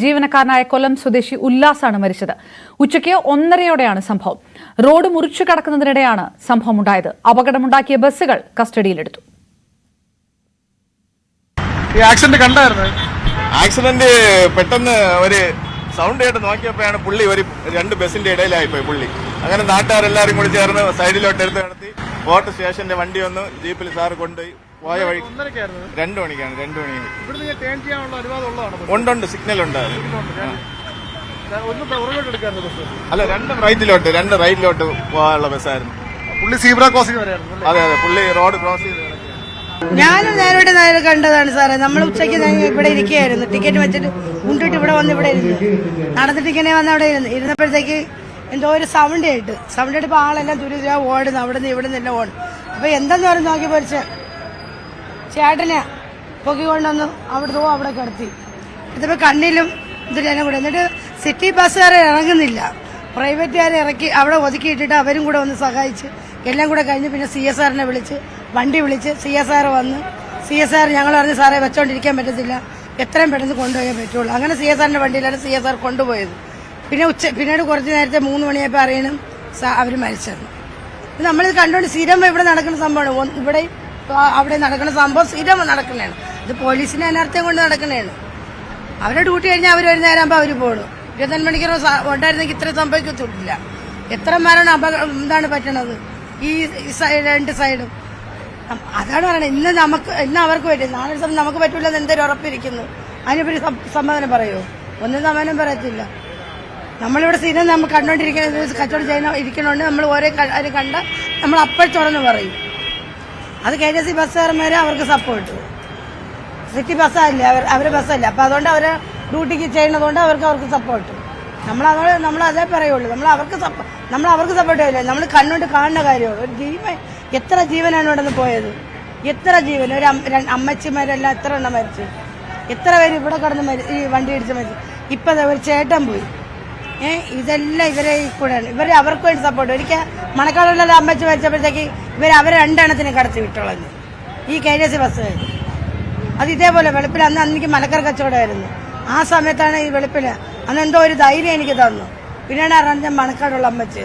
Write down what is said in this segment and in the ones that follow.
ജീവനക്കാരനായ കൊല്ലം സ്വദേശി ഉല്ലാസാണ് മരിച്ചത്. ഉച്ചയ്ക്ക് 1:30യോടെയാണ് സംഭവം. റോഡ് മുറിച്ചു കടക്കുന്നതിനിടെയാണ് സംഭവമുണ്ടായത്. അപകടമുണ്ടാക്കിയ ബസ്സുകൾ കസ്റ്റഡിയിലെടുത്തു. ആക്സിഡന്റ് പെട്ടെന്ന് ഒരു സൗണ്ട് കേട്ട് നോക്കിയപ്പോഴാണ് പുള്ളി രണ്ട് ബസിന്റെ ഇടയിലായിപ്പോയി പുള്ളി. അങ്ങനെ നാട്ടുകാരെല്ലാരും കൂടി ചേർന്ന് സൈഡിലോട്ട് എടുത്ത് നടത്തി ഫോർട്ട് സ്റ്റേഷന്റെ വണ്ടി വന്നു. ജീപ്പിൽ സാറ് കൊണ്ടുപോയി പോയ വഴി 2 മണിക്കാണ്. 2 മണി ഉണ്ട്, സിഗ്നൽ ഉണ്ട്. അല്ല, രണ്ട് റൈറ്റിലോട്ട് പോകാനുള്ള ബസ്സായിരുന്നു. പുള്ളി സീബ്ര ക്രോസിംഗ്. അതെ, പുള്ളി റോഡ് ക്രോസ് ചെയ്ത്. ഞാനും നേരിട്ട് കണ്ടതാണ് സാറേ. നമ്മൾ ഉച്ചയ്ക്ക് ഇവിടെ ഇരിക്കുകയായിരുന്നു. ടിക്കറ്റ് വെച്ചിട്ട് ഉണ്ടിട്ട് ഇവിടെ വന്ന് ഇവിടെ ഇരുന്നു. നടന്നിട്ട് ഇങ്ങനെ വന്ന് അവിടെ ഇരുന്നപ്പോഴത്തേക്ക് എന്തോ ഒരു സൗണ്ട് കേട്ടപ്പോൾ ആളെല്ലാം തുരിതാ ഓടുന്നു. അവിടെ നിന്ന് ഇവിടെ നിന്നെല്ലാം ഓടും. അപ്പൊ എന്തെന്ന് പറഞ്ഞ് നോക്കിയപ്പോൾ ചേട്ടനെ പൊക്കിക്കൊണ്ടൊന്ന് അവിടെ കിടത്തി. ഇതിപ്പോ കണ്ണിലും ഇതിലെല്ലാം കൂടെ. എന്നിട്ട് സിറ്റി ബസ്സുകാരെ ഇറങ്ങുന്നില്ല, പ്രൈവറ്റുകാരെ ഇറക്കി അവിടെ ഒതുക്കിയിട്ടിട്ട് അവരും കൂടെ ഒന്ന് സഹായിച്ച് എല്ലാം കൂടെ കഴിഞ്ഞ് പിന്നെ CSRനെ വിളിച്ച് വണ്ടി വിളിച്ച് CSR വന്ന് CSR ഞങ്ങൾ പറഞ്ഞ് സാറേ വെച്ചോണ്ടിരിക്കാൻ പറ്റത്തില്ല, എത്രയും പെട്ടെന്ന് കൊണ്ടുപോയേ പറ്റുള്ളൂ. അങ്ങനെ CSRന്റെ വണ്ടിയിലാണ് CSR കൊണ്ടുപോയത്. പിന്നീട് കുറച്ച് നേരത്തെ 3 മണിയായപ്പോൾ അറിയണം അവർ മരിച്ചത്. നമ്മളിത് കണ്ടുകൊണ്ട് സ്ഥിരം ഇവിടെ നടക്കുന്ന സംഭവമാണ്. ഇവിടെ അവിടെ നടക്കുന്ന സംഭവം സ്ഥിരം നടക്കുന്നതാണ്. ഇത് പോലീസിനെ അനർത്ഥം കൊണ്ട് നടക്കുന്നതാണ്. അവരുടെ ഡ്യൂട്ടി കഴിഞ്ഞാൽ അവർ ഒരു നേരം ആകുമ്പോൾ അവർ പോകണം. 24 മണിക്കൂർ ഉണ്ടായിരുന്നെങ്കിൽ ഇത്ര സംഭവിക്കത്തില്ല. എത്ര മരണം എന്താണ് പറ്റണത് ഈ രണ്ട് സൈഡും. അതാണ് പറയുന്നത്. ഇന്ന് അവർക്ക് പറ്റും, നാളെ നമുക്ക് പറ്റൂലെന്ന് എന്തൊരു ഉറപ്പിരിക്കുന്നു. അതിനെപ്പറ്റി സമ്മതനം പറയുമോ? ഒന്നും സമ്മതനം പറയത്തില്ല. നമ്മളിവിടെ സ്ഥിരം നമ്മൾ കണ്ടോണ്ടിരിക്കുന്ന കച്ചവടം ഇരിക്കണോണ്ട് നമ്മൾ ഓരോ കാര്യം കണ്ട നമ്മൾ അപ്പോൾ തുറന്ന് പറയും. അത് KTC ബസ്സുകാരന്മാരെ അവർക്ക് സപ്പോർട്ട്. സിറ്റി ബസ്സല്ലേ, അവരെ ബസ്സല്ല. അപ്പൊ അതുകൊണ്ട് അവരെ ഡ്യൂട്ടിക്ക് ചെയ്യുന്നതുകൊണ്ട് അവർക്ക് സപ്പോർട്ട്. നമ്മൾ അതേ പറയുള്ളൂ. നമ്മൾ അവർക്ക് സപ്പോർട്ട് ചെയ്യില്ല. നമ്മൾ കണ്ണോണ്ട് കാണുന്ന കാര്യമുള്ളൂ. ഒരു ജീവൻ, എത്ര ജീവനാണ് ഇവിടെ നിന്ന് പോയത്? എത്ര ജീവൻ? ഒരു അമ്മച്ചിമാരെല്ലാം എത്ര എണ്ണം മരിച്ചു? എത്ര പേര് ഇവിടെ കിടന്ന് ഈ വണ്ടി ഇടിച്ച് മരിച്ചു? ഇപ്പൊ ഒരു ചേട്ടൻ പോയി. ഇതെല്ലാം ഇവരെ കൂടെയാണ്. അവർക്ക് വേണ്ടി സപ്പോർട്ട്. ഒരിക്കൽ മണക്കാടുള്ള അമ്മച്ചി മരിച്ചപ്പോഴത്തേക്ക് അവരെ 2 എണ്ണത്തിന് കടത്തി വിട്ടോളഞ്ഞു ഈ KTC ബസ്. അത് ഇതേപോലെ വെളുപ്പിൽ അന്നെനിക്ക് മലക്കര കച്ചവടമായിരുന്നു. ആ സമയത്താണ് ഈ വെളുപ്പില് അന്ന് എന്തോ ഒരു ധൈര്യം എനിക്ക് തന്നു. പിന്നെയാണ് അറിഞ്ഞ മണക്കാടുള്ള അമ്മച്ചി.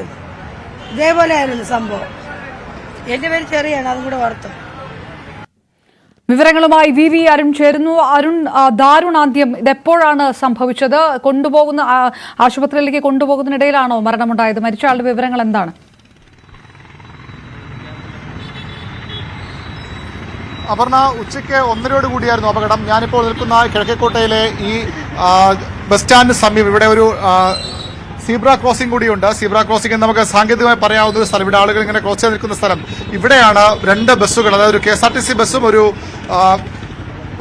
ഇതേപോലെ ആയിരുന്നു സംഭവം. എന്റെ പേര് ചെറിയാണ്, അതും കൂടെ ഓർത്തു. വിവരങ്ങളുമായി VV അരുൺ ചേരുന്നു. അരുൺ, ദാരുണാന്ത്യം ഇതെപ്പോഴാണ് സംഭവിച്ചത്? ആശുപത്രിയിലേക്ക് കൊണ്ടുപോകുന്നതിനിടയിലാണോ മരണമുണ്ടായത്? മരിച്ച ആളുടെ വിവരങ്ങൾ എന്താണ്? അപർണ, ഉച്ചയ്ക്ക് 1:30 കൂടിയായിരുന്നു അപകടം. ഞാനിപ്പോൾ നിൽക്കുന്ന കിഴക്കേക്കോട്ടയിലെ ഈ ബസ് സ്റ്റാൻഡിന് സമീപം ഇവിടെ ഒരു സീബ്ര ക്രോസിംഗ് കൂടിയുണ്ട്. സീബ്ര ക്രോസിംഗ് എന്ന് നമുക്ക് സാങ്കേതികമായി പറയാവുന്ന ഒരു സ്ഥലം. ഇവിടെ ആളുകൾ ഇങ്ങനെ ക്രോസ് ചെയ്ത് നിൽക്കുന്ന സ്ഥലം. ഇവിടെയാണ് 2 ബസ്സുകൾ, അതായത് ഒരു KSRTC ബസ്സും ഒരു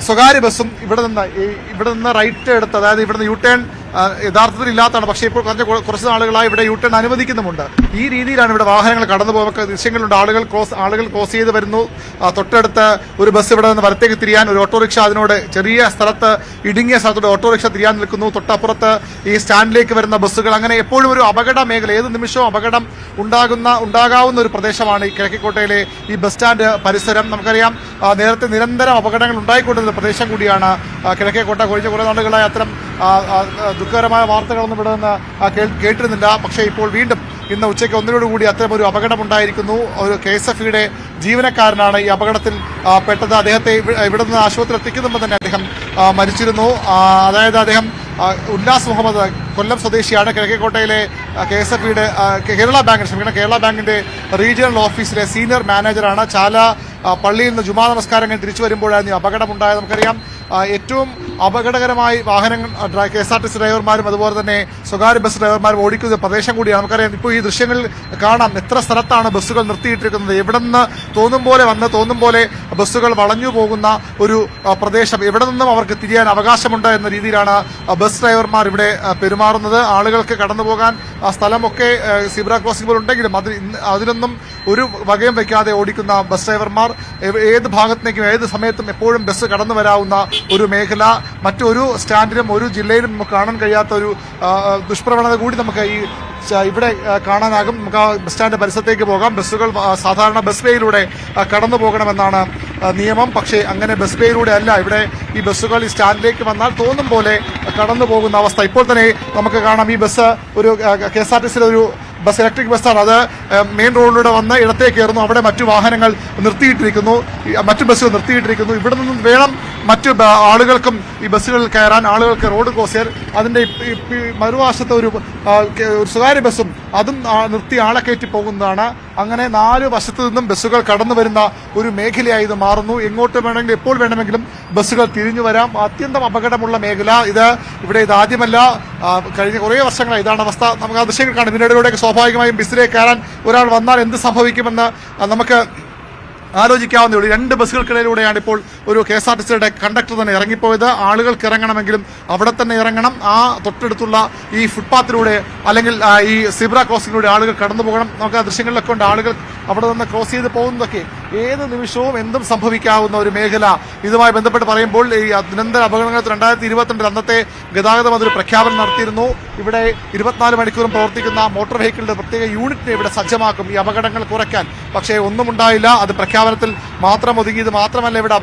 സ്വകാര്യ ബസ്സും ഇവിടെ നിന്ന് റൈറ്റ് എടുത്ത്, അതായത് ഇവിടുന്ന് U-ടേൺ യഥാർത്ഥത്തിൽ ഇല്ലാത്തതാണ്. പക്ഷേ ഇപ്പോൾ കുറച്ച് നാളുകളായി ഇവിടെ U-ടേൺ അനുവദിക്കുന്നുമുണ്ട്. ഈ രീതിയിലാണ് ഇവിടെ വാഹനങ്ങൾ കടന്നു പോകുന്ന ദൃശ്യങ്ങളുണ്ട്. ആളുകൾ ക്രോസ് ചെയ്ത് വരുന്നു. തൊട്ടടുത്ത് ഒരു ബസ് ഇവിടെ നിന്ന് വലത്തേക്ക് തിരിയാൻ ഒരു ഓട്ടോറിക്ഷ, അതിനോട് ചെറിയ സ്ഥലത്ത് ഇടുങ്ങിയ സ്ഥലത്തോട് ഓട്ടോറിക്ഷ തിരിയാൻ നിൽക്കുന്നു. തൊട്ടപ്പുറത്ത് ഈ സ്റ്റാൻഡിലേക്ക് വരുന്ന ബസ്സുകൾ. അങ്ങനെ എപ്പോഴും ഒരു അപകട മേഖല, ഏത് നിമിഷവും അപകടം ഉണ്ടാകാവുന്ന ഒരു പ്രദേശമാണ് ഈ കിഴക്കേക്കോട്ടയിലെ ഈ ബസ് സ്റ്റാൻഡ് പരിസരം. നമുക്കറിയാം, നേരത്തെ നിരന്തരം അപകടങ്ങൾ ഉണ്ടായിക്കൊണ്ടിരുന്ന പ്രദേശം കൂടിയാണ് കിഴക്കേക്കോട്ട. കഴിഞ്ഞ കുറേ നാളുകളായി അത്തരം ദുഃഖകരമായ വാർത്തകളൊന്നും ഇവിടെ നിന്ന് കേട്ടിരുന്നില്ല. പക്ഷേ ഇപ്പോൾ വീണ്ടും ഇന്ന് ഉച്ചയ്ക്ക് 1:30 കൂടി അത്തരം ഒരു അപകടമുണ്ടായിരിക്കുന്നു. ഒരു KSFE-യുടെ ജീവനക്കാരനാണ് ഈ അപകടത്തിൽ പെട്ടത്. അദ്ദേഹത്തെ ഇവിടെ നിന്ന് ആശുപത്രിയിൽ എത്തിക്കുമ്പോൾ തന്നെ അദ്ദേഹം മരിച്ചിരുന്നു. അതായത് അദ്ദേഹം ഉല്ലാസ് മുഹമ്മദ്, കൊല്ലം സ്വദേശിയാണ്. കിഴക്കേക്കോട്ടയിലെ KSFE-യുടെ കേരള ബാങ്കിന്റെ റീജിയണൽ ഓഫീസിലെ സീനിയർ മാനേജറാണ്. ചാല പള്ളിയിൽ നിന്ന് ജുമാ നമസ്കാരം കഴിഞ്ഞ് തിരിച്ചു വരുമ്പോഴായിരുന്നു അപകടമുണ്ടായത്. നമുക്കറിയാം, ഏറ്റവും അപകടകരമായി വാഹനങ്ങൾ KSRTC ഡ്രൈവർമാരും അതുപോലെ തന്നെ സ്വകാര്യ ബസ് ഡ്രൈവർമാരും ഓടിക്കുന്ന പ്രദേശം കൂടിയാണ്. നമുക്കറിയാം, ഇപ്പോൾ ഈ ദൃശ്യങ്ങളിൽ കാണാം എത്ര സ്ഥലത്താണ് ബസ്സുകൾ നിർത്തിയിട്ടിരിക്കുന്നത്. എവിടെ നിന്ന് തോന്നും പോലെ ബസ്സുകൾ വളഞ്ഞു പോകുന്ന ഒരു പ്രദേശം. എവിടെ നിന്നും അവർക്ക് തിരിയാൻ അവകാശമുണ്ട് എന്ന രീതിയിലാണ് ബസ് ഡ്രൈവർമാർ ഇവിടെ പെരുമാറുന്നത്. ആളുകൾക്ക് കടന്നു പോകാൻ സ്ഥലമൊക്കെ സീബ്ര ക്രോസിംഗ് പോലെ ഉണ്ടെങ്കിലും അതിലൊന്നും ഒരു വകയും വയ്ക്കാതെ ഓടിക്കുന്ന ബസ് ഡ്രൈവർമാർ. ഏത് ഭാഗത്തേക്കും ഏത് സമയത്തും എപ്പോഴും ബസ് കടന്നു വരാവുന്ന ഒരു മേഖല. മറ്റൊരു സ്റ്റാൻഡിലും ഒരു ജില്ലയിലും നമുക്ക് കാണാൻ കഴിയാത്ത ഒരു ദുഷ്പ്രവണത കൂടി നമുക്ക് ഈ ഇവിടെ കാണാനാകും. നമുക്ക് ആ ബസ് സ്റ്റാൻഡ് പരിസരത്തേക്ക് പോകാം. ബസ്സുകൾ സാധാരണ ബസ് വേയിലൂടെ കടന്നു പോകണമെന്നാണ് നിയമം. പക്ഷേ അങ്ങനെ ബസ് ബേയിലൂടെ അല്ല ഇവിടെ ഈ ബസ്സുകൾ ഈ സ്റ്റാൻഡിലേക്ക് വന്നാൽ തോന്നും പോലെ കടന്നു പോകുന്ന അവസ്ഥ. ഇപ്പോൾ തന്നെ നമുക്ക് കാണാം ഈ ബസ് ഒരു KSRTCയിലെ ഒരു ബസ്, ഇലക്ട്രിക് ബസ്സാണ്. അത് മെയിൻ റോഡിലൂടെ വന്ന് ഇടത്തേക്ക് കയറുന്നു. അവിടെ മറ്റു വാഹനങ്ങൾ നിർത്തിയിട്ടിരിക്കുന്നു, മറ്റു ബസ്സുകൾ നിർത്തിയിട്ടിരിക്കുന്നു. ഇവിടെ നിന്നും വേണം മറ്റു ആളുകൾക്കും ഈ ബസ്സുകളിൽ കയറാൻ, ആളുകൾക്ക് റോഡ് ക്രോസ് ചെയ്യാൻ. അതിൻ്റെ മറുവശത്ത് ഒരു സ്വകാര്യ ബസ്സും അതും നിർത്തി ആളെ കയറ്റി പോകുന്നതാണ്. അങ്ങനെ 4 വശത്തു നിന്നും ബസ്സുകൾ കടന്നു വരുന്ന ഒരു മേഖലയായി ഇത് മാറുന്നു. എങ്ങോട്ട് വേണമെങ്കിലും എപ്പോൾ വേണമെങ്കിലും ബസ്സുകൾ തിരിഞ്ഞു വരാം. അത്യന്തം അപകടമുള്ള മേഖല ഇത്. ഇവിടെ ഇതാദ്യമല്ല, കഴിഞ്ഞ കുറേ വർഷങ്ങളായി ഇതാണ് അവസ്ഥ. നമുക്ക് ആ ദൃശ്യങ്ങൾ കാണാം. ഇതിനിടയിലൂടെയൊക്കെ സ്വാഭാവികമായും ബസ്സിലേക്ക് കയറാൻ ഒരാൾ വന്നാൽ എന്ത് സംഭവിക്കുമെന്ന് നമുക്ക് ആലോചിക്കാവുന്നേ ഉള്ളൂ. 2 ബസ്സുകൾക്കിടയിലൂടെയാണ് ഇപ്പോൾ ഒരു KSRTCയുടെ കണ്ടക്ടർ തന്നെ ഇറങ്ങിപ്പോയത്. ആളുകൾക്ക് ഇറങ്ങണമെങ്കിലും അവിടെ തന്നെ ഇറങ്ങണം. ആ തൊട്ടടുത്തുള്ള ഈ ഫുട്പാത്തിലൂടെ അല്ലെങ്കിൽ ഈ സീബ്ര ക്രോസിംഗിലൂടെ ആളുകൾ കടന്നു പോകണം. നമുക്ക് ആ ദൃശ്യങ്ങളിലൊക്കെ ഉണ്ട് ആളുകൾ അവിടെ നിന്ന് ക്രോസ് ചെയ്ത് പോകുന്നതൊക്കെ. ഏത് നിമിഷവും എന്തും സംഭവിക്കാവുന്ന ഒരു മേഖല. ഇതുമായി ബന്ധപ്പെട്ട് പറയുമ്പോൾ ഈ നിരന്തര അപകടങ്ങൾ 2022 അന്നത്തെ ഗതാഗത മന്ത്രി പ്രഖ്യാപനം നടത്തിയിരുന്നു. ഇവിടെ 24 മണിക്കൂറും പ്രവർത്തിക്കുന്ന മോട്ടോർ വെഹിക്കിളിന്റെ പ്രത്യേക യൂണിറ്റിനെ ഇവിടെ സജ്ജമാക്കും ഈ അപകടങ്ങൾ കുറയ്ക്കാൻ. പക്ഷേ ഒന്നും ഉണ്ടായില്ല. അത് പ്രഖ്യാപനത്തിൽ മാത്രം ഒതുങ്ങിയത് മാത്രമല്ല ഇവിടെ